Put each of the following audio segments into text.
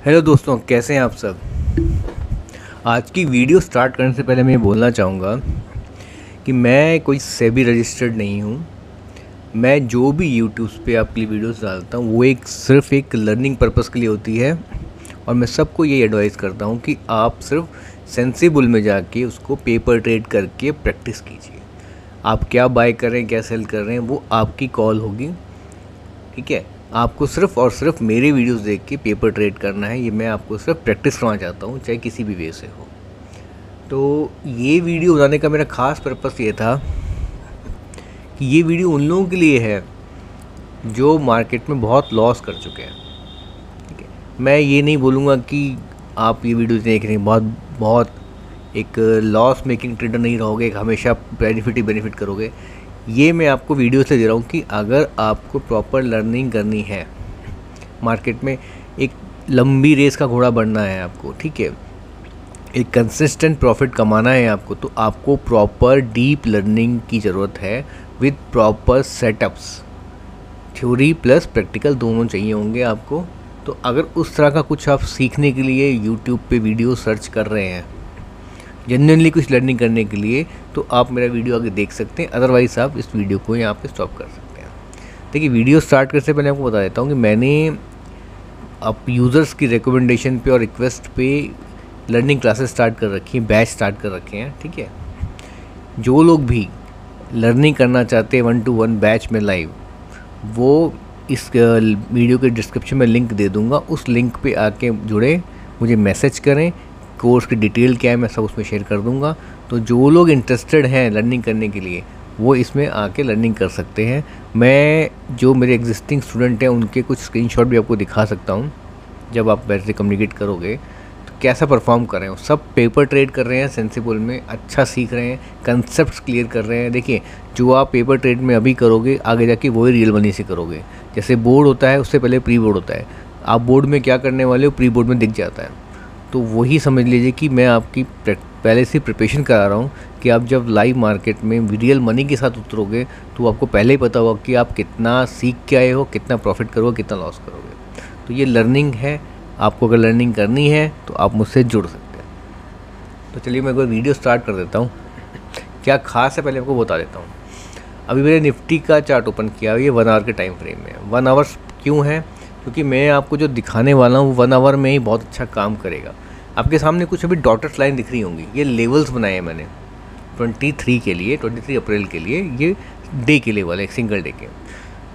Hello दोस्तों, कैसे हैं आप सब। आज की वीडियो स्टार्ट करने से पहले मैं ये बोलना चाहूँगा कि मैं कोई सेबी रजिस्टर्ड नहीं हूँ। मैं जो भी यूट्यूब पे आपके लिए वीडियोस डालता हूँ वो सिर्फ एक लर्निंग पर्पस के लिए होती है। और मैं सबको यही एडवाइस करता हूँ कि आप सिर्फ सेंसिबल में जाके उसको पेपर ट्रेड करके प्रैक्टिस कीजिए। आप क्या बाय कर रहे हैं, क्या सेल कर रहे हैं, वो आपकी कॉल होगी, ठीक है। आपको सिर्फ और सिर्फ मेरे वीडियोस देख के पेपर ट्रेड करना है। ये मैं आपको सिर्फ प्रैक्टिस करवाना चाहता हूँ, चाहे किसी भी वे से हो। तो ये वीडियो बनाने का मेरा ख़ास पर्पस ये था कि ये वीडियो उन लोगों के लिए है जो मार्केट में बहुत लॉस कर चुके हैं, ठीक है। मैं ये नहीं बोलूँगा कि आप ये वीडियो देख रहे हैं बहुत एक लॉस मेकिंग ट्रेडर नहीं रहोगे, हमेशा बेनिफिट ही बेनिफिट करोगे। ये मैं आपको वीडियो से दे रहा हूँ कि अगर आपको प्रॉपर लर्निंग करनी है, मार्केट में एक लंबी रेस का घोड़ा बढ़ना है आपको, ठीक है, एक कंसिस्टेंट प्रॉफिट कमाना है आपको, तो आपको प्रॉपर डीप लर्निंग की ज़रूरत है with proper setups. Theory plus practical दोनों चाहिए होंगे आपको। तो अगर उस तरह का कुछ आप सीखने के लिए यूट्यूब पे वीडियो सर्च कर रहे हैं, जेन्युइनली कुछ लर्निंग करने के लिए, तो आप मेरा वीडियो आगे देख सकते हैं। अदरवाइज़ आप इस वीडियो को यहाँ पे स्टॉप कर सकते हैं। देखिए, वीडियो स्टार्ट करने से पहले आपको बता देता हूँ कि मैंने आप यूज़र्स की रिकमेंडेशन पे और रिक्वेस्ट पे लर्निंग क्लासेस स्टार्ट कर रखी हैं, बैच स्टार्ट कर रखे हैं, ठीक है। जो लोग भी लर्निंग करना चाहते हैं 1-to-1 बैच में लाइव, वो इस वीडियो के डिस्क्रिप्शन में लिंक दे दूँगा। उस लिंक पे आके जुड़े, मुझे मैसेज करें, कोर्स की डिटेल क्या है मैं सब उसमें शेयर कर दूंगा। तो जो लोग इंटरेस्टेड हैं लर्निंग करने के लिए, वो इसमें आके लर्निंग कर सकते हैं। मैं जो मेरे एग्जिस्टिंग स्टूडेंट हैं उनके कुछ स्क्रीनशॉट भी आपको दिखा सकता हूँ। जब आप वैसे कम्युनिकेट करोगे तो कैसा परफॉर्म कर रहे हो। सब पेपर ट्रेड कर रहे हैं, सेंसिबल में अच्छा सीख रहे हैं, कंसेप्ट क्लियर कर रहे हैं। देखिए, जो आप पेपर ट्रेड में अभी करोगे, आगे जाके वही रियल मनी से करोगे। जैसे बोर्ड होता है, उससे पहले प्री बोर्ड होता है। आप बोर्ड में क्या करने वाले हो, प्री बोर्ड में दिख जाता है। तो वही समझ लीजिए कि मैं आपकी पहले से प्रिपरेशन करा रहा हूँ कि आप जब लाइव मार्केट में रियल मनी के साथ उतरोगे तो आपको पहले ही पता होगा कि आप कितना सीख के आए हो, कितना प्रॉफिट करोगे, कितना लॉस करोगे। तो ये लर्निंग है। आपको अगर लर्निंग करनी है तो आप मुझसे जुड़ सकते हैं। तो चलिए मैं कोई वीडियो स्टार्ट कर देता हूँ। क्या खास है पहले आपको बता देता हूँ। अभी मैंने निफ्टी का चार्ट ओपन किया, ये 1 आवर के टाइम फ्रेम में। 1 आवर्स क्यों है? क्योंकि मैं आपको जो दिखाने वाला हूँ 1 आवर में ही बहुत अच्छा काम करेगा। आपके सामने कुछ अभी डॉटेड लाइन दिख रही होंगी, ये लेवल्स बनाए हैं मैंने 23 के लिए, 23 अप्रैल के लिए। ये डे के लेवल है, एक सिंगल डे के।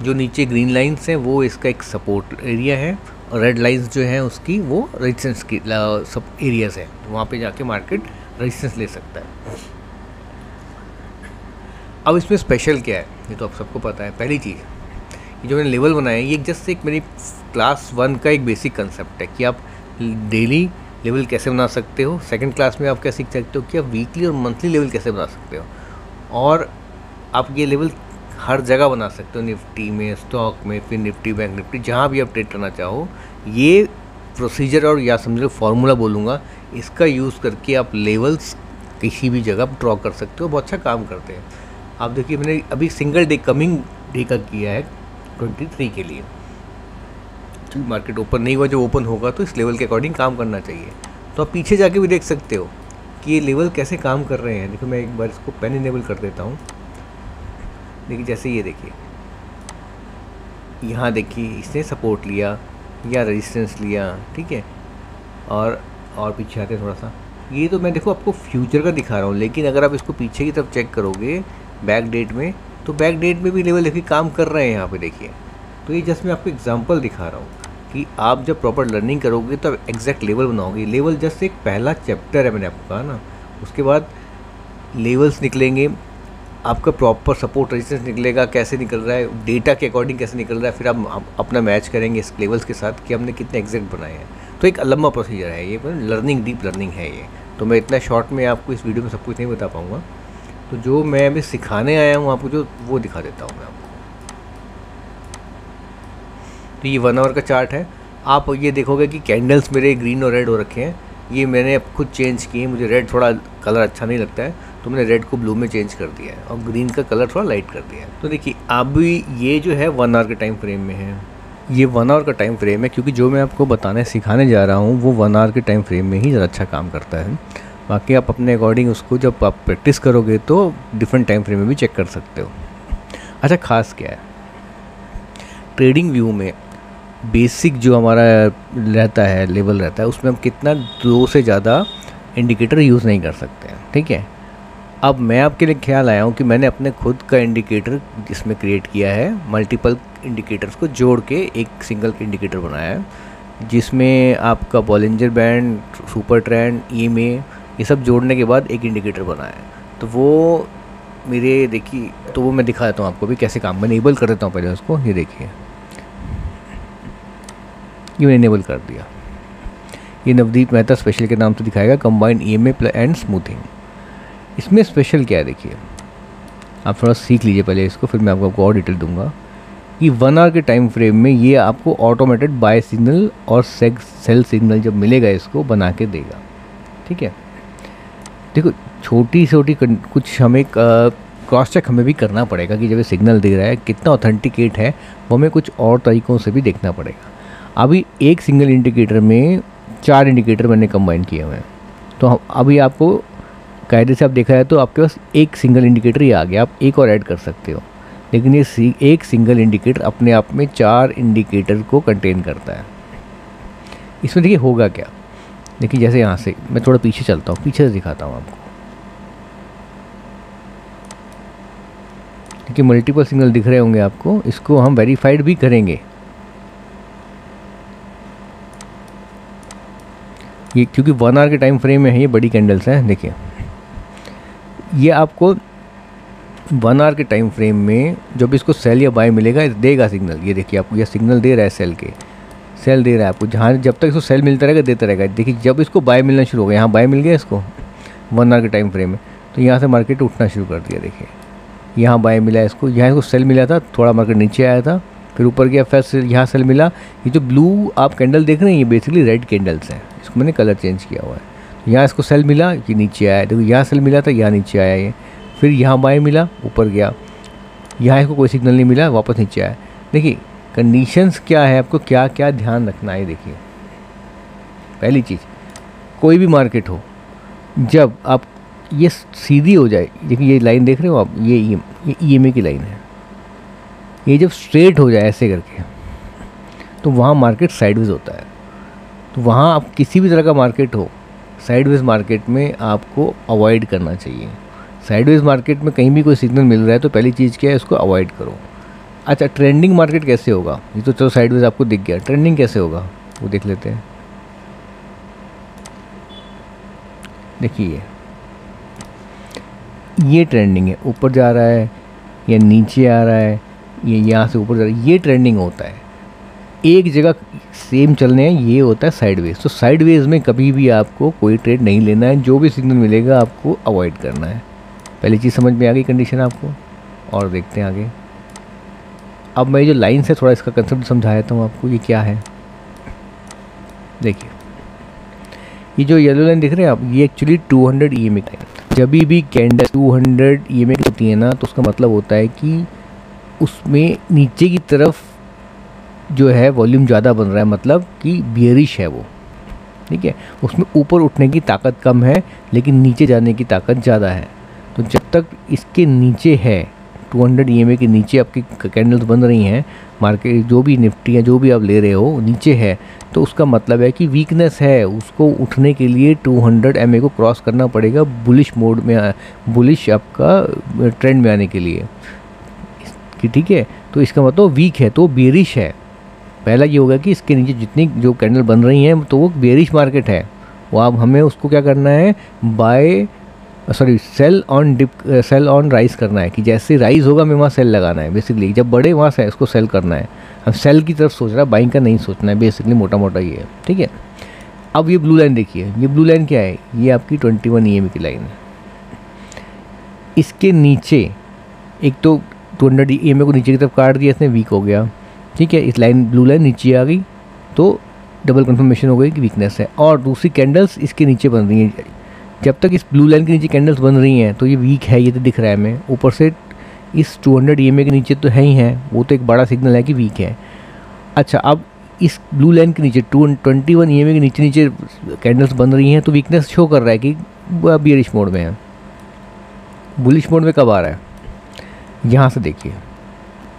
जो नीचे ग्रीन लाइन्स हैं वो इसका एक सपोर्ट एरिया है, और रेड लाइन्स जो हैं उसकी वो रेजिस्टेंस की सब एरियाज़ हैं। वहाँ पे जाके मार्केट रेजिस्टेंस ले सकता है। अब इसमें स्पेशल क्या है, ये तो आप सबको पता है। पहली चीज़, ये जो मैंने लेवल बनाए हैं, ये जस्ट एक मेरी क्लास 1 का एक बेसिक कंसेप्ट है कि आप डेली लेवल कैसे बना सकते हो। सेकंड क्लास में आप क्या सीख सकते हो कि आप वीकली और मंथली लेवल कैसे बना सकते हो, और आप ये लेवल हर जगह बना सकते हो, निफ्टी में, स्टॉक में, फिर निफ्टी, बैंक निफ्टी, जहाँ भी आप ट्रेड करना चाहो। ये प्रोसीजर और या समझ लो फार्मूला बोलूँगा, इसका यूज़ करके आप लेवल्स किसी भी जगह ड्रॉ कर सकते हो। बहुत अच्छा काम करते हैं। आप देखिए, मैंने अभी सिंगल डे कमिंग डे का किया है 23 के लिए। तो मार्केट ओपन नहीं हुआ, जो ओपन होगा तो इस लेवल के अकॉर्डिंग काम करना चाहिए। तो आप पीछे जाके भी देख सकते हो कि ये लेवल कैसे काम कर रहे हैं। देखो, मैं एक बार इसको पेन इनेबल कर देता हूँ। देखिए, जैसे ये देखिए, यहाँ देखिए इसने सपोर्ट लिया या रेजिस्टेंस लिया, ठीक है। और पीछे आते थोड़ा सा, ये तो मैं देखो आपको फ्यूचर का दिखा रहा हूँ, लेकिन अगर आप इसको पीछे की तरफ चेक करोगे बैक डेट में, तो बैक डेट में भी लेवल देखिए काम कर रहे हैं यहाँ पे, देखिए। तो ये जस्ट मैं आपको एग्जांपल दिखा रहा हूँ कि आप जब प्रॉपर लर्निंग करोगे तो आप एग्जैक्ट लेवल बनाओगे। लेवल जस्ट एक पहला चैप्टर है, मैंने आपको कहा ना। उसके बाद लेवल्स निकलेंगे, आपका प्रॉपर सपोर्ट रेजिस्टेंस निकलेगा, कैसे निकल रहा है, डेटा के अकॉर्डिंग कैसे निकल रहा है, फिर आप अपना मैच करेंगे इस लेवल्स के साथ कि हमने कितने एग्जैक्ट बनाए हैं। तो एक लंबा प्रोसीजर है ये, लर्निंग, डीप लर्निंग है ये। तो मैं इतना शॉर्ट में आपको इस वीडियो में सब कुछ नहीं बता पाऊँगा। तो जो मैं अभी सिखाने आया हूँ आपको, जो वो दिखा देता हूँ मैं आपको। तो ये 1 आवर का चार्ट है। आप ये देखोगे कि कैंडल्स मेरे ग्रीन और रेड हो रखे हैं। ये मैंने अब खुद चेंज किए, मुझे रेड थोड़ा कलर अच्छा नहीं लगता है, तो मैंने रेड को ब्लू में चेंज कर दिया है और ग्रीन का कलर थोड़ा लाइट कर दिया है। तो देखिए, अब ये जो है 1 आवर के टाइम फ्रेम में है, ये 1 आवर का टाइम फ्रेम है, क्योंकि जो मैं आपको बताने सिखाने जा रहा हूँ वो 1 आवर के टाइम फ्रेम में ही ज़्यादा अच्छा काम करता है। बाकी आप अपने अकॉर्डिंग उसको जब आप प्रैक्टिस करोगे तो डिफरेंट टाइम फ्रेम में भी चेक कर सकते हो। अच्छा, ख़ास क्या है, ट्रेडिंग व्यू में बेसिक जो हमारा रहता है लेवल रहता है उसमें हम कितना 2 से ज़्यादा इंडिकेटर यूज़ नहीं कर सकते हैं। ठीक है, अब मैं आपके लिए ख्याल आया हूँ कि मैंने अपने खुद का इंडिकेटर जिसमें क्रिएट किया है, मल्टीपल इंडिकेटर्स को जोड़ के एक सिंगल इंडिकेटर बनाया है, जिसमें आपका Bollinger band, super trend, EMA ये सब जोड़ने के बाद एक इंडिकेटर बनाया है। तो वो मेरे देखिए, तो वो मैं दिखा देता हूँ आपको भी कैसे काम। मैं इनेबल कर देता हूँ पहले उसको, ये देखिए, ये मैंने इनेबल कर दिया। ये नवदीप मेहता स्पेशल के नाम से दिखाएगा, कंबाइंड EMA एंड स्मूथिंग। इसमें स्पेशल क्या है देखिए, आप थोड़ा सीख लीजिए पहले इसको, फिर मैं आपको और डिटेल दूंगा। कि 1 आवर के टाइम फ्रेम में ये आपको ऑटोमेटेड बाय सिग्नल और सेल सिग्नल जब मिलेगा इसको बना के देगा। ठीक है, देखो छोटी छोटी कुछ हमें क्रॉस चेक हमें भी करना पड़ेगा कि जब ये सिग्नल दे रहा है कितना ऑथेंटिकेट है, वो हमें कुछ और तरीक़ों से भी देखना पड़ेगा। अभी एक सिंगल इंडिकेटर में 4 इंडिकेटर मैंने कंबाइन किए हुए हैं, तो अभी आपको कायदे से आप देखा जाए तो आपके पास एक सिंगल इंडिकेटर ही आ गया, आप एक और ऐड कर सकते हो, लेकिन ये एक सिंगल इंडिकेटर अपने आप में 4 इंडिकेटर को कंटेन करता है। इसमें देखिए होगा क्या, देखिए जैसे यहाँ से मैं थोड़ा पीछे चलता हूँ, पीछे से दिखाता हूँ आपको। देखिए मल्टीपल सिग्नल दिख रहे होंगे आपको, इसको हम वेरीफाइड भी करेंगे। ये क्योंकि 1 आवर के टाइम फ्रेम में है, ये बड़ी कैंडल्स हैं। देखिए ये आपको 1 आवर के टाइम फ्रेम में जब इसको सेल या बाय मिलेगा देगा सिग्नल। ये देखिए आपको यह सिग्नल दे रहा है, सेल दे रहा है आपको, जहाँ जब तक इसको सेल मिलता रहेगा देता रहेगा। देखिए जब इसको बाय मिलना शुरू हो गया, यहाँ बाय मिल गया इसको 1 आवर के टाइम फ्रेम में, तो यहाँ से मार्केट उठना शुरू कर दिया। देखिए यहाँ बाय मिला इसको, यहाँ इसको सेल मिला था, थोड़ा मार्केट नीचे आया था, फिर ऊपर गया, फिर यहाँ सेल मिला। ये जो ब्लू आप कैंडल देख रहे हैं ये बेसिकली रेड कैंडल्स हैं, इसको मैंने कलर चेंज किया हुआ है। यहाँ इसको सेल मिला, ये नीचे आया, देखो यहाँ सेल मिला था, यहाँ नीचे आया ये, फिर यहाँ बाय मिला, ऊपर गया, यहाँ इसको कोई सिग्नल नहीं मिला, वापस नीचे आया। देखिए कंडीशंस क्या है, आपको क्या क्या ध्यान रखना है। देखिए पहली चीज़, कोई भी मार्केट हो, जब आप ये सीधी हो जाए, देखिए ये लाइन देख रहे हो आप, ये EMA की लाइन है, ये जब स्ट्रेट हो जाए ऐसे करके, तो वहाँ मार्केट साइडवेज होता है। तो वहाँ आप किसी भी तरह का मार्केट हो, साइडवेज मार्केट में आपको अवॉइड करना चाहिए। साइडवेज मार्केट में कहीं भी कोई सिग्नल मिल रहा है तो पहली चीज़ क्या है, उसको अवॉइड करो। अच्छा, ट्रेंडिंग मार्केट कैसे होगा, ये तो चलो साइडवेज आपको दिख गया, ट्रेंडिंग कैसे होगा वो देख लेते हैं। देखिए ये ट्रेंडिंग है, ऊपर जा रहा है या नीचे आ रहा है, ये यहाँ से ऊपर जा रहा है, ये ट्रेंडिंग होता है। एक जगह सेम चलने हैं, ये होता है साइडवेज। तो साइडवेज में कभी भी आपको कोई ट्रेड नहीं लेना है, जो भी सिग्नल मिलेगा आपको अवॉइड करना है। पहली चीज़ समझ में आ गई कंडीशन आपको, और देखते हैं आगे। अब मैं जो लाइन से थोड़ा इसका कंसेप्ट समझा देता हूँ आपको, ये क्या है। देखिए ये जो येलो लाइन दिख रहे हैं आप, ये एक्चुअली 200 EMA का है। जब भी कैंडल 200 EMA की होती है ना, तो उसका मतलब होता है कि उसमें नीचे की तरफ जो है वॉल्यूम ज़्यादा बन रहा है, मतलब कि बियरिश है वो। ठीक है, उसमें ऊपर उठने की ताकत कम है लेकिन नीचे जाने की ताकत ज़्यादा है। तो जब तक इसके नीचे है, 200 EMA के नीचे आपकी कैंडल्स बन रही हैं, मार्केट जो भी निफ्टी है जो भी आप ले रहे हो नीचे है, तो उसका मतलब है कि वीकनेस है। उसको उठने के लिए 200 EMA को क्रॉस करना पड़ेगा बुलिश मोड में, बुलिश आपका ट्रेंड में आने के लिए कि ठीक है। तो इसका मतलब वीक है तो बेरिश है। पहला ये होगा कि इसके नीचे जितनी जो कैंडल बन रही हैं तो वो बेरिश मार्केट है, वो आप हमें उसको क्या करना है, sell on dip, sell on rise करना है कि जैसे राइज होगा हमें वहाँ सेल लगाना है। बेसिकली जब बढ़े वहाँ से इसको सेल करना है, हम सेल की तरफ सोच रहा है, बाइंग का नहीं सोचना है। बेसिकली मोटा मोटा ये है। ठीक है, अब ये ब्लू लाइन देखिए, ये ब्लू लाइन क्या है, ये आपकी 21 EMA की लाइन है। इसके नीचे एक तो 200 EMA को नीचे की तरफ काट दिया इसने, वीक हो गया। ठीक है, इस लाइन ब्लू लाइन नीचे आ गई तो डबल कंफर्मेशन हो गई कि वीकनेस है। और दूसरी कैंडल्स इसके नीचे बन रही हैं, जब तक इस ब्लू लाइन के नीचे कैंडल्स बन रही हैं तो ये वीक है, ये तो दिख रहा है हमें। ऊपर से इस 200 EMA के नीचे तो है ही है, वो तो एक बड़ा सिग्नल है कि वीक है। अच्छा, अब इस ब्लू लाइन के नीचे 21 EMA के नीचे नीचे कैंडल्स बन रही हैं, तो वीकनेस शो कर रहा है कि बियरिश मोड में है। बुलिश मोड में कब आ रहा है, यहाँ से देखिए,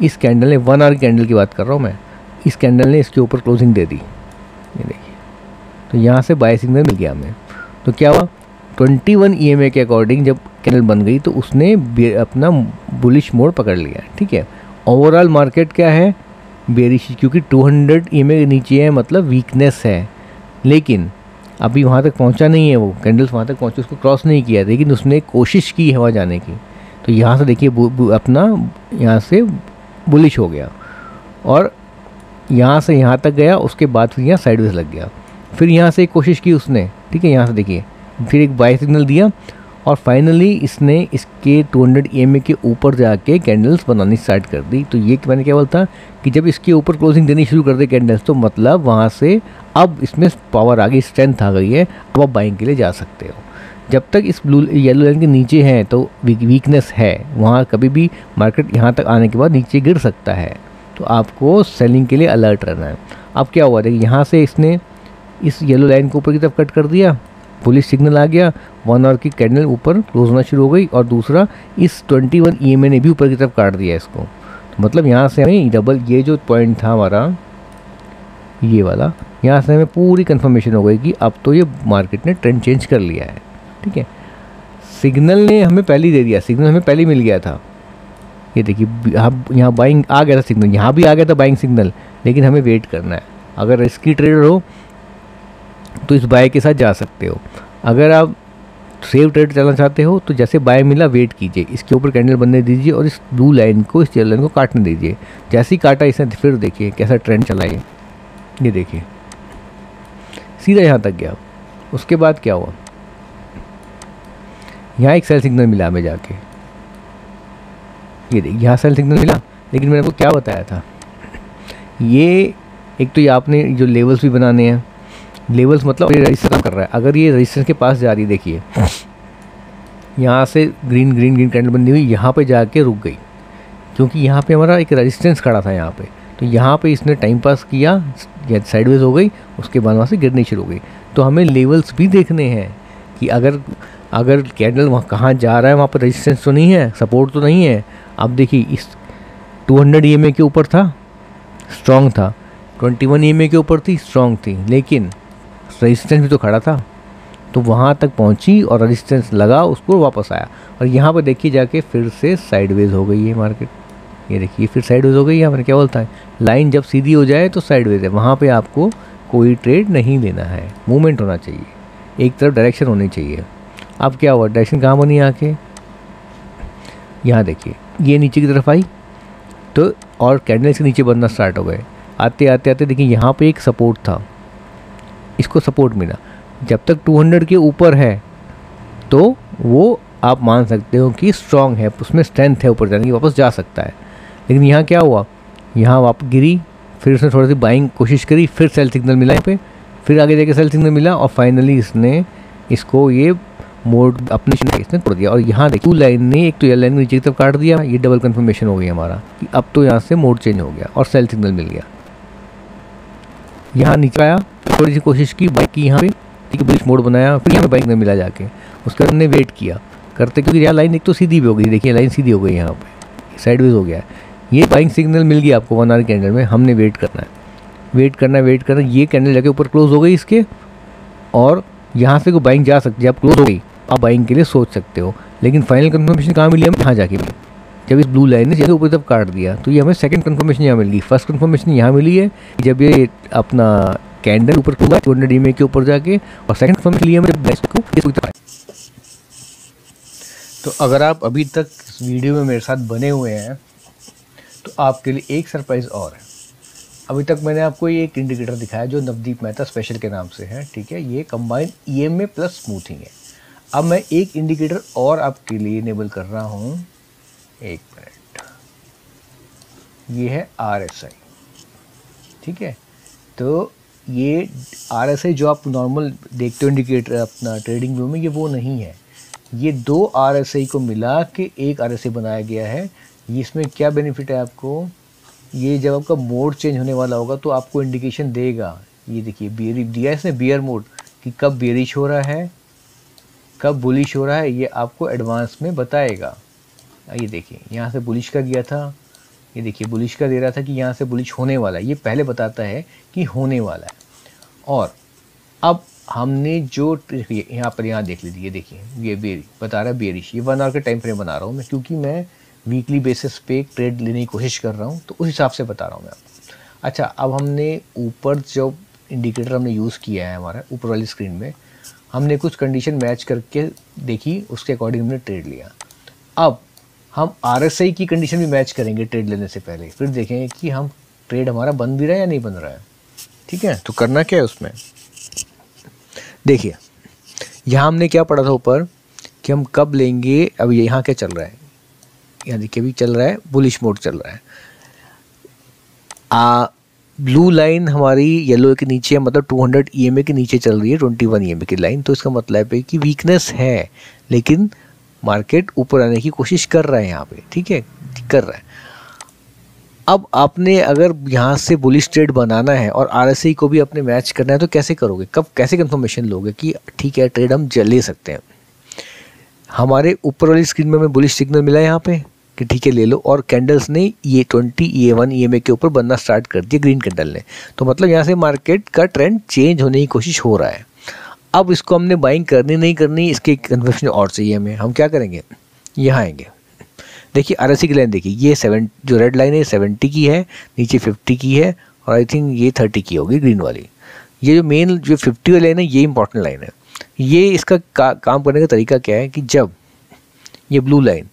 इस कैंडल ने 1 आवर कैंडल की बात कर रहा हूँ मैं, इस कैंडल ने इसके ऊपर क्लोजिंग दे दी, ये देखिए, तो यहाँ से बाय सिग्नल मिल गया हमें। तो क्या हुआ, 21 EMA के अकॉर्डिंग जब कैंडल बन गई तो उसने अपना बुलिश मोड पकड़ लिया, ठीक है। ओवरऑल मार्केट क्या है, बेरिश, क्योंकि 200 EMA के नीचे है, मतलब वीकनेस है, लेकिन अभी वहाँ तक पहुँचा नहीं है, वो कैंडल्स वहाँ तक पहुँचे, उसको क्रॉस नहीं किया, लेकिन उसने कोशिश की है वहाँ जाने की। तो यहाँ से देखिए अपना यहाँ से बुलिश हो गया और यहाँ से यहाँ तक गया, उसके बाद फिर यहाँ साइडवेज लग गया, फिर यहाँ से एक कोशिश की उसने, ठीक है, यहाँ से देखिए, फिर एक बाय सिग्नल दिया और फाइनली इसने इसके 200 EMA के ऊपर जाके कैंडल्स बनानी स्टार्ट कर दी। तो ये मैंने क्या बोलता कि जब इसके ऊपर क्लोजिंग देनी शुरू कर दे कैंडल्स, तो मतलब वहाँ से अब इसमें पावर आ गई, स्ट्रेंथ आ गई है, अब आप बाइंग के लिए जा सकते हो। जब तक इस येलो लाइन के नीचे है तो वीकनेस है, वहाँ कभी भी मार्केट यहाँ तक आने के बाद नीचे गिर सकता है, तो आपको सेलिंग के लिए अलर्ट रहना है। अब क्या हुआ, देखिए यहाँ से इसने इस येलो लाइन को ऊपर की तरफ कट कर दिया, पुलिस सिग्नल आ गया, 1 आवर की कैंडल ऊपर क्लोज होना शुरू हो गई, और दूसरा इस 21 EMA ने भी ऊपर की तरफ काट दिया इसको। तो मतलब यहाँ से हमें डबल, ये जो पॉइंट था हमारा ये वाला, यहाँ से हमें पूरी कंफर्मेशन हो गई कि अब तो ये मार्केट ने ट्रेंड चेंज कर लिया है, ठीक है। सिग्नल ने हमें पहले ही दे दिया, सिग्नल हमें पहले ही मिल गया था, ये देखिए अब यहाँ बाइंग आ गया था सिग्नल, यहाँ भी आ गया था बाइंग सिग्नल, लेकिन हमें वेट करना है। अगर रिस्की ट्रेडर हो तो इस बाय के साथ जा सकते हो, अगर आप सेव ट्रेड चलाना चाहते हो तो जैसे बाय मिला वेट कीजिए, इसके ऊपर कैंडल बनने दीजिए और इस ब्लू लाइन को, इस येलो लाइन को काटने दीजिए। जैसे ही काटा इसने, फिर देखिए कैसा ट्रेंड चला ये देखिए सीधा यहाँ तक गया। उसके बाद क्या हुआ, यहाँ एक सेल सिग्नल मिला हमें जाके, ये देखिए यहाँ सेल सिग्नल मिला, लेकिन मैंने आपको क्या बताया था, ये एक तो ये आपने जो लेवल्स भी बनाने हैं, लेवल्स मतलब ये रजिस्टर कर रहा है, अगर ये रजिस्टर के पास जा रही है, देखिए यहाँ से ग्रीन ग्रीन ग्रीन कैंडल बनी हुई, यहाँ पे जाके रुक गई, क्योंकि यहाँ पे हमारा एक रेजिस्टेंस खड़ा था यहाँ पे, तो यहाँ पे इसने टाइम पास किया, साइडवेज हो गई, उसके बाद वहाँ से गिरनी शुरू हो गई। तो हमें लेवल्स भी देखने हैं कि अगर कैंडल वहाँ कहाँ जा रहा है, वहाँ पर रेजिस्टेंस तो नहीं है, सपोर्ट तो नहीं है। अब देखिए इस 200 EMA के ऊपर था, स्ट्रॉन्ग था, 21 EMA के ऊपर थी, स्ट्रॉन्ग थी, लेकिन रेजिस्टेंस भी तो खड़ा था, तो वहाँ तक पहुँची और रेजिस्टेंस लगा, उसको वापस आया, और यहाँ पर देखिए जाके फिर से साइडवेज हो गई है मार्केट, ये देखिए फिर साइडवेज हो गई। यहाँ पर क्या बोलता है, लाइन जब सीधी हो जाए तो साइडवेज है, वहाँ पे आपको कोई ट्रेड नहीं लेना है, मूवमेंट होना चाहिए, एक तरफ डायरेक्शन होनी चाहिए। अब क्या हुआ, डायरेक्शन कहाँ बनी आके, यहाँ देखिए ये नीचे की तरफ आई, तो और कैंडल के नीचे बनना स्टार्ट हो गए, आते आते आते देखिए यहाँ पे एक सपोर्ट था, इसको सपोर्ट मिला, जब तक 200 के ऊपर है तो वो आप मान सकते हो कि स्ट्रॉन्ग है, उसमें स्ट्रेंथ है, ऊपर जाने की वापस जा सकता है। लेकिन यहाँ क्या हुआ, यहाँ वापस गिरी, फिर उसने थोड़ी सी बाइंग कोशिश करी, फिर सेल सिग्नल मिला यहाँ पे, फिर आगे जाके सेल सिग्नल मिला, और फाइनली इसने इसको ये मोड अपने इसने तोड़ दिया। और यहाँ देखिए लाइन ने एक तो ये लाइन नीचे की तरफ काट दिया, ये डबल कंफर्मेशन हो गई हमारा कि अब तो यहाँ से मोड चेंज हो गया और सेल सिग्नल मिल गया। यहाँ नीचे आया, थोड़ी सी कोशिश की, बाइक की यहाँ पे, ठीक है, बुलिश मोड बनाया, फिर यहाँ पे बाइक में मिला जाके, उसके बाद हमने वेट किया करते, क्योंकि यहाँ लाइन एक तो सीधी भी हो गई, देखिए लाइन सीधी हो गई, यहाँ पे साइडवेज हो गया, ये बाइंग सिग्नल मिल गया आपको 1 आवर कैंडल में। हमने वेट करना है, वेट करना, ये कैंडल जाके ऊपर क्लोज हो गई इसके, और यहाँ से कोई बाइंग जा सकती है, आप क्लोज हो गई, आप बाइंग के लिए सोच सकते हो। लेकिन फाइनल कंफर्मेशन कहाँ मिली हमें, यहाँ जाके मिली, जब इस ब्लू लाइन ने जैसे ऊपर तक काट दिया, तो ये हमें सेकंड कंफर्मेशन यहाँ मिल गई। फर्स्ट कंफर्मेशन यहाँ मिली है जब ये अपना कैंडल ऊपर खुला 200 EMA के ऊपर जाके, और सेकंड कंफर्मेशन लिया हमें जब को। तो अगर आप अभी तक इस वीडियो में मेरे साथ बने हुए हैं तो आपके लिए एक सरप्राइज़ और है। अभी तक मैंने आपको ये एक इंडिकेटर दिखाया जो नवदीप मेहता स्पेशल के नाम से है, ठीक है, ये कंबाइंड EMA प्लस स्मूथिंग है। अब मैं एक इंडिकेटर और आपके लिए इनेबल कर रहा हूँ, एक मिनट, ये है RSI, ठीक है। तो ये RSI जो आप नॉर्मल देखते हो इंडिकेटर अपना ट्रेडिंग व्यू में, ये वो नहीं है, ये 2 RSI को मिला के एक RSI बनाया गया है। इसमें क्या बेनिफिट है आपको, ये जब आपका मोड चेंज होने वाला होगा तो आपको इंडिकेशन देगा। ये देखिए बियर दिया इसने, बियर मोड, कि कब बेरिश हो रहा है कब बुलिश हो रहा है, ये आपको एडवांस में बताएगा। ये देखिए यहाँ से बुलिश का दिया था, ये देखिए बुलिश का दे रहा था कि यहाँ से बुलिश होने वाला है, ये पहले बताता है कि होने वाला है। और अब हमने जो यहाँ पर यहाँ देख लीजिए, देखिए ये बेरी बता रहा है बेरिश, ये 1 आवर का टाइम फ्रेम बना रहा हूँ मैं, क्योंकि मैं वीकली बेसिस पे एक ट्रेड लेने की कोशिश कर रहा हूँ, तो उस हिसाब से बता रहा हूँ मैं आपको। अच्छा, अब हमने ऊपर जो इंडिकेटर हमने यूज़ किया है हमारा ऊपर वाली स्क्रीन में, हमने कुछ कंडीशन मैच करके देखी, उसके अकॉर्डिंग हमने ट्रेड लिया। अब हम RSI की कंडीशन भी मैच करेंगे ट्रेड लेने से पहले, फिर देखेंगे कि हम ट्रेड हमारा बन भी रहा है या नहीं बन रहा है। ठीक है, तो करना क्या है उसमें, देखिए यहाँ हमने क्या पढ़ा था ऊपर कि हम कब लेंगे। अब यहाँ क्या चल रहा है, यहाँ देखिए अभी चल रहा है बुलिश मोड चल रहा है। ब्लू लाइन हमारी येलो के नीचे है, मतलब 200 EMA के नीचे चल रही है, 21 EMA की लाइन, तो इसका मतलब है कि वीकनेस है, लेकिन मार्केट ऊपर आने की कोशिश कर रहा है यहाँ पे। ठीक है, कर रहा है। अब आपने अगर यहाँ से बुलिश ट्रेड बनाना है और RSI को भी अपने मैच करना है, तो कैसे करोगे, कब कैसे कंफर्मेशन लोगे कि ठीक है ट्रेड हम ले सकते हैं। हमारे ऊपर वाली स्क्रीन में हमें बुलिश सिग्नल मिला है यहाँ पे कि ठीक है ले लो, और कैंडल्स ने ये 20 EA1 EMA के ऊपर बनना स्टार्ट कर दिया ग्रीन कैंडल ने, तो मतलब यहाँ से मार्केट का ट्रेंड चेंज होने की कोशिश हो रहा है। अब इसको हमने बाइंग करनी नहीं करनी, इसकी कन्फर्मेशन और चाहिए हमें। हम क्या करेंगे, यहाँ आएंगे, देखिए RSI की लाइन देखिए, ये 7 जो रेड लाइन है 70 की है, नीचे 50 की है, और आई थिंक ये 30 की होगी ग्रीन वाली। ये जो मेन जो 50 वाली लाइन है ये इंपॉर्टेंट लाइन है। ये इसका काम करने का तरीका क्या है कि जब ये ब्लू लाइन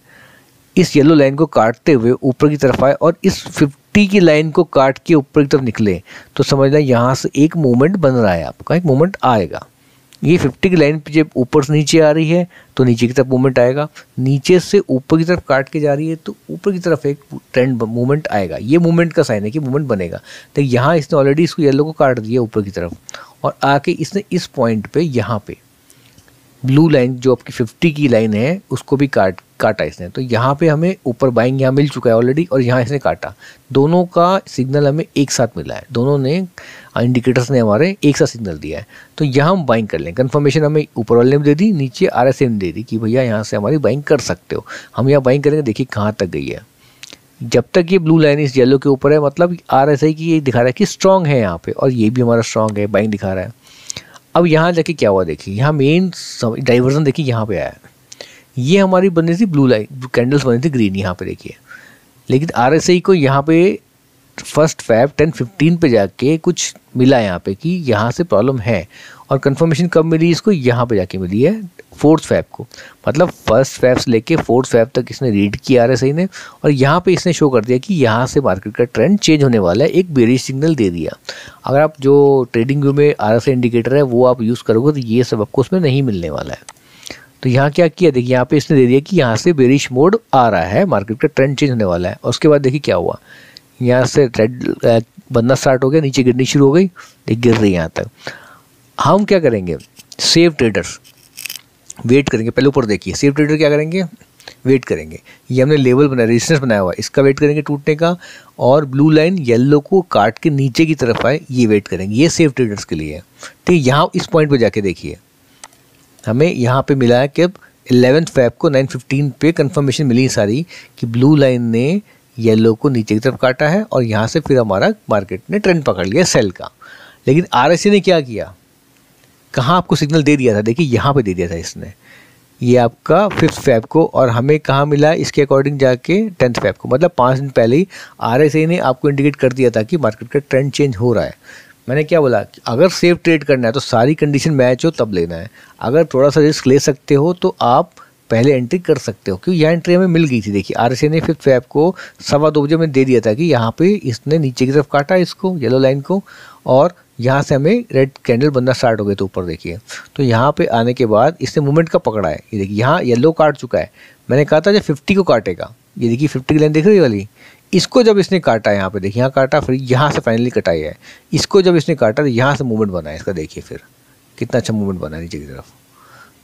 इस येलो लाइन को काटते हुए ऊपर की तरफ आए और इस 50 की लाइन को काट के ऊपर की तरफ निकले, तो समझना यहाँ से एक मूवमेंट बन रहा है, आपका एक मूवमेंट आएगा। ये 50 की लाइन पे जब ऊपर से नीचे आ रही है तो नीचे की तरफ मूवमेंट आएगा, नीचे से ऊपर की तरफ काट के जा रही है तो ऊपर की तरफ एक ट्रेंड मूवमेंट आएगा। ये मूवमेंट का साइन है कि मूवमेंट बनेगा। तो यहाँ इसने ऑलरेडी इसको येलो को काट दिया ऊपर की तरफ, और आके इसने इस पॉइंट पे यहाँ पे ब्लू लाइन जो आपकी 50 की लाइन है उसको भी काटा इसने, तो यहाँ पे हमें ऊपर बाइंग यहाँ मिल चुका है ऑलरेडी, और यहाँ इसने काटा। दोनों का सिग्नल हमें एक साथ मिला है, दोनों ने इंडिकेटर्स ने हमारे एक साथ सिग्नल दिया है, तो यहाँ हम बाइंग कर लें। कंफर्मेशन हमें ऊपर वाले ने दे दी, नीचे RSI ने दे दी कि भैया यहाँ से हमारी बाइंग कर सकते हो। हम यहाँ बाइंग करेंगे, देखिए कहाँ तक गई है। जब तक ये ब्लू लाइन इस येलो के ऊपर है, मतलब RSI की ये दिखा रहा है कि स्ट्रॉन्ग है यहाँ पे, और ये भी हमारा स्ट्रॉन्ग है, बाइंग दिखा रहा है। अब यहाँ जाके क्या हुआ देखिए, यहाँ मेन डाइवर्जन देखिए यहाँ पे आया। ये हमारी बनी थी ब्लू लाइन, कैंडल्स बनी थी ग्रीन यहाँ पे देखिए, लेकिन RSI को यहाँ पे फर्स्ट फैब 10-15 पे जाके कुछ मिला यहाँ पे कि यहाँ से प्रॉब्लम है, और कंफर्मेशन कब मिली इसको, यहाँ पे जाके मिली है 4th फैब को। मतलब फर्स्ट फैब से लेके 4th फैब तक इसने रीड किया RSI ने, और यहाँ पे इसने शो कर दिया कि यहाँ से मार्केट का ट्रेंड चेंज होने वाला है, एक बेरिश सिग्नल दे दिया। अगर आप जो ट्रेडिंग व्यू में RSI इंडिकेटर है वो आप यूज़ करोगे तो ये सब आपको उसमें नहीं मिलने वाला है। तो यहाँ क्या किया देखिए, यहाँ पे इसने दे दिया कि यहाँ से बेरिश मोड आ रहा है, मार्केट का ट्रेंड चेंज होने वाला है। और उसके बाद देखिए क्या हुआ, यहाँ से रेड बनना स्टार्ट हो गया, नीचे गिरनी शुरू हो गई, गिर रही है यहाँ तक। हम क्या करेंगे, सेफ ट्रेडर्स वेट करेंगे। पहले ऊपर देखिए, सेफ ट्रेडर क्या करेंगे, वेट करेंगे। ये हमने लेवल बनाया, रेजिस्टेंस बनाया हुआ है, इसका वेट करेंगे टूटने का, और ब्लू लाइन येलो को काट के नीचे की तरफ आए, ये वेट करेंगे। ये सेफ ट्रेडर्स के लिए है। ठीक है, यहाँ इस पॉइंट पे जाके देखिए, हमें यहाँ पे मिला है कि अब 11 फैब को 9:15 पे कंफर्मेशन मिली सारी कि ब्लू लाइन ने येलो को नीचे की तरफ काटा है, और यहाँ से फिर हमारा मार्केट ने ट्रेंड पकड़ लिया सेल का। लेकिन RSI ने क्या किया, कहाँ आपको सिग्नल दे दिया था, देखिए यहाँ पे दे दिया था इसने, ये आपका 5th फैब को, और हमें कहाँ मिला इसके अकॉर्डिंग जाके 10th फैब को। मतलब 5 दिन पहले ही RSI ने आपको इंडिकेट कर दिया था कि मार्केट का ट्रेंड चेंज हो रहा है। मैंने क्या बोला कि अगर सेफ ट्रेड करना है तो सारी कंडीशन मैच हो तब लेना है। अगर थोड़ा सा रिस्क ले सकते हो तो आप पहले एंट्री कर सकते हो, क्योंकि यहाँ एंट्री हमें मिल गई थी। देखिए RSI ने 5th फैब को 2:15 बजे में दे दिया था कि यहाँ पे इसने नीचे की तरफ काटा इसको, येलो लाइन को, और यहाँ से हमें रेड कैंडल बनना स्टार्ट हो गए थे ऊपर देखिए। तो यहाँ पे आने के बाद इसने मूवमेंट का पकड़ा है, ये देखिए यहाँ येलो काट चुका है। मैंने कहा था जब 50 को काटेगा, ये देखिए 50 की लाइन देख रही है वाली, इसको जब इसने काटा यहाँ पे देखिए, यहाँ काटा, फिर यहाँ से फाइनली कटाई है, इसको जब इसने काटा तो यहाँ से मूवमेंट बना है इसका, देखिए फिर कितना अच्छा मूवमेंट बना है नीचे की तरफ।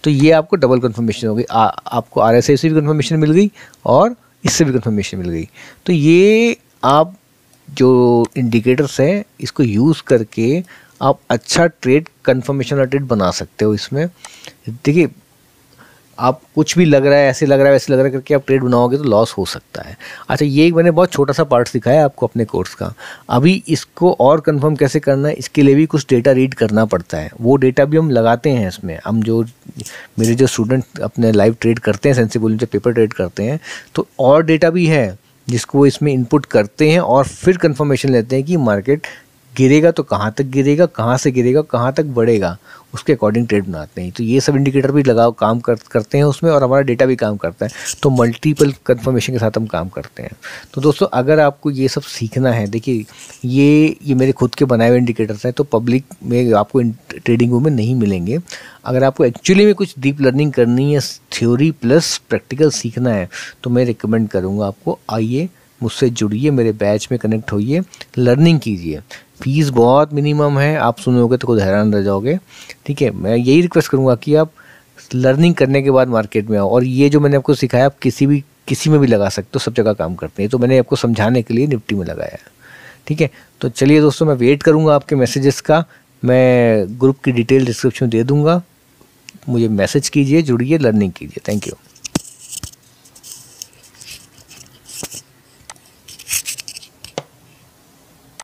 तो ये आपको डबल कन्फर्मेशन हो गई, आपको RSI से भी कन्फर्मेशन मिल गई और इससे भी कन्फर्मेशन मिल गई। तो ये आप जो इंडिकेटर्स हैं इसको यूज़ करके आप अच्छा ट्रेड कन्फर्मेशन वाला ट्रेड बना सकते हो। इसमें देखिए, आप कुछ भी लग रहा है, ऐसे लग रहा है, वैसे लग रहा है करके आप ट्रेड बनाओगे तो लॉस हो सकता है। अच्छा, ये मैंने बहुत छोटा सा पार्ट सिखाया आपको अपने कोर्स का। अभी इसको और कंफर्म कैसे करना है, इसके लिए भी कुछ डेटा रीड करना पड़ता है। वो डेटा भी हम लगाते हैं इसमें। हम जो मेरे जो स्टूडेंट अपने लाइव ट्रेड करते हैं, सेंसिबल जब पेपर ट्रेड करते हैं, तो और डेटा भी है जिसको वो इसमें इनपुट करते हैं और फिर कंफर्मेशन लेते हैं कि मार्केट गिरेगा तो कहाँ तक गिरेगा, कहाँ से गिरेगा, कहाँ तक बढ़ेगा, उसके अकॉर्डिंग ट्रेड बनाते हैं। तो ये सब इंडिकेटर भी करते हैं उसमें, और हमारा डेटा भी काम करता है। तो मल्टीपल कंफर्मेशन के साथ हम काम करते हैं। तो दोस्तों, अगर आपको ये सब सीखना है, देखिए ये मेरे खुद के बनाए हुए इंडिकेटर्स हैं, तो पब्लिक में आपको ट्रेडिंग रूम में नहीं मिलेंगे। अगर आपको एक्चुअली में कुछ डीप लर्निंग करनी है, थ्योरी प्लस प्रैक्टिकल सीखना है, तो मैं रिकमेंड करूँगा आपको, आइए मुझसे जुड़िए, मेरे बैच में कनेक्ट होइए, लर्निंग कीजिए। फीस बहुत मिनिमम है, आप सुनोगे तो खुद हैरान रह जाओगे। ठीक है, मैं यही रिक्वेस्ट करूँगा कि आप लर्निंग करने के बाद मार्केट में आओ। और ये जो मैंने आपको सिखाया, आप किसी में भी लगा सकते हो, सब जगह काम करते हैं। तो मैंने आपको समझाने के लिए निफ्टी में लगाया है। ठीक है, तो चलिए दोस्तों, मैं वेट करूँगा आपके मैसेजेस का। मैं ग्रुप की डिटेल डिस्क्रिप्शन दे दूँगा, मुझे मैसेज कीजिए, जुड़िए, लर्निंग कीजिए। Thank you.